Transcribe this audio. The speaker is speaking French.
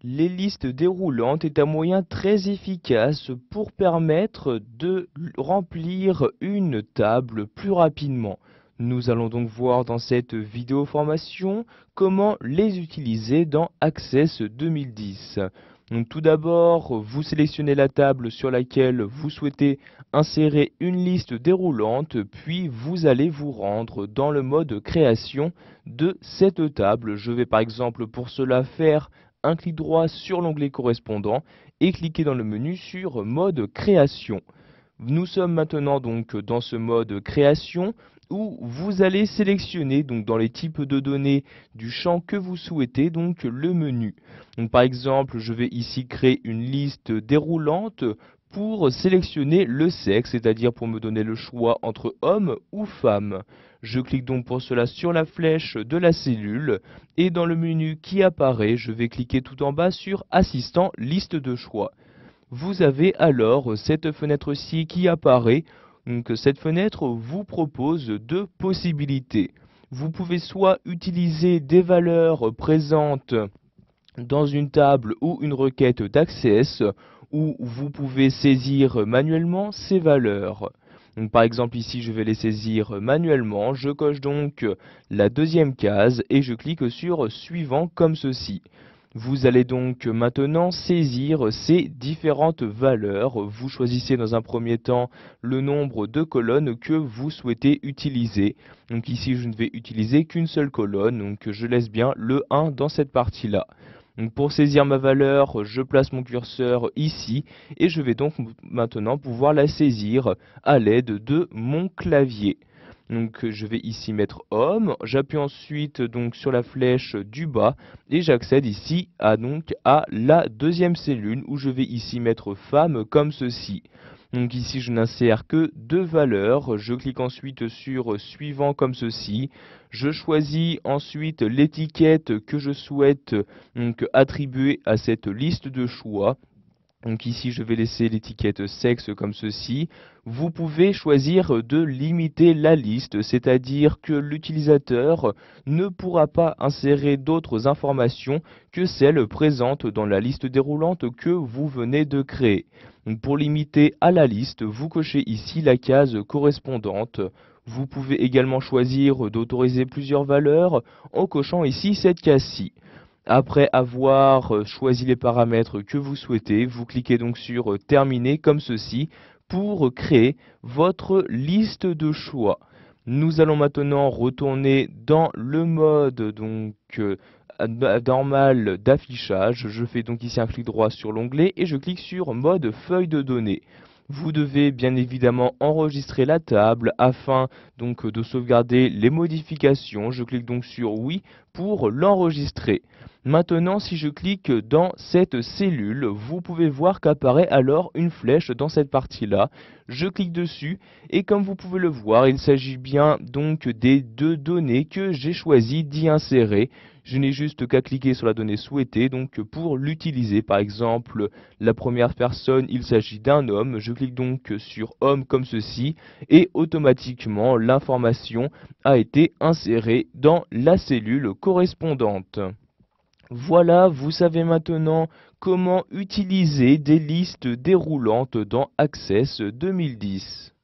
Les listes déroulantes est un moyen très efficace pour permettre de remplir une table plus rapidement. Nous allons donc voir dans cette vidéo formation comment les utiliser dans Access 2010. Donc tout d'abord, vous sélectionnez la table sur laquelle vous souhaitez insérer une liste déroulante, puis vous allez vous rendre dans le mode création de cette table. Je vais par exemple pour cela faire un clic droit sur l'onglet correspondant et cliquer dans le menu sur mode création. Nous sommes maintenant donc dans ce mode création où vous allez sélectionner donc dans les types de données du champ que vous souhaitez donc le menu. Donc par exemple, je vais ici créer une liste déroulante pour sélectionner le sexe, c'est-à-dire pour me donner le choix entre homme ou femme. Je clique donc pour cela sur la flèche de la cellule et dans le menu qui apparaît, je vais cliquer tout en bas sur Assistant liste de choix. Vous avez alors cette fenêtre-ci qui apparaît. Donc cette fenêtre vous propose deux possibilités. Vous pouvez soit utiliser des valeurs présentes dans une table ou une requête d'Access, ou vous pouvez saisir manuellement ces valeurs. Donc, par exemple ici je vais les saisir manuellement, je coche donc la deuxième case et je clique sur suivant comme ceci. Vous allez donc maintenant saisir ces différentes valeurs. Vous choisissez dans un premier temps le nombre de colonnes que vous souhaitez utiliser. Donc ici je ne vais utiliser qu'une seule colonne, donc je laisse bien le 1 dans cette partie-là. Donc pour saisir ma valeur, je place mon curseur ici et je vais donc maintenant pouvoir la saisir à l'aide de mon clavier. Donc je vais ici mettre homme, j'appuie ensuite donc sur la flèche du bas et j'accède ici à la deuxième cellule où je vais ici mettre femme comme ceci. Donc ici je n'insère que deux valeurs, je clique ensuite sur suivant comme ceci, je choisis ensuite l'étiquette que je souhaite donc attribuer à cette liste de choix. Donc ici, je vais laisser l'étiquette sexe comme ceci. Vous pouvez choisir de limiter la liste, c'est-à-dire que l'utilisateur ne pourra pas insérer d'autres informations que celles présentes dans la liste déroulante que vous venez de créer. Donc pour limiter à la liste, vous cochez ici la case correspondante. Vous pouvez également choisir d'autoriser plusieurs valeurs en cochant ici cette case-ci. Après avoir choisi les paramètres que vous souhaitez, vous cliquez donc sur Terminer comme ceci pour créer votre liste de choix. Nous allons maintenant retourner dans le mode normal d'affichage. Je fais donc ici un clic droit sur l'onglet et je clique sur Mode feuille de données. Vous devez bien évidemment enregistrer la table afin donc de sauvegarder les modifications. Je clique donc sur Oui pour l'enregistrer. Maintenant, si je clique dans cette cellule, vous pouvez voir qu'apparaît alors une flèche dans cette partie-là. Je clique dessus et comme vous pouvez le voir, il s'agit bien donc des deux données que j'ai choisi d'y insérer. Je n'ai juste qu'à cliquer sur la donnée souhaitée donc pour l'utiliser. Par exemple, la première personne, il s'agit d'un homme. Je clique donc sur homme comme ceci et automatiquement l'information a été insérée dans la cellule correspondante. Voilà, vous savez maintenant comment utiliser des listes déroulantes dans Access 2010.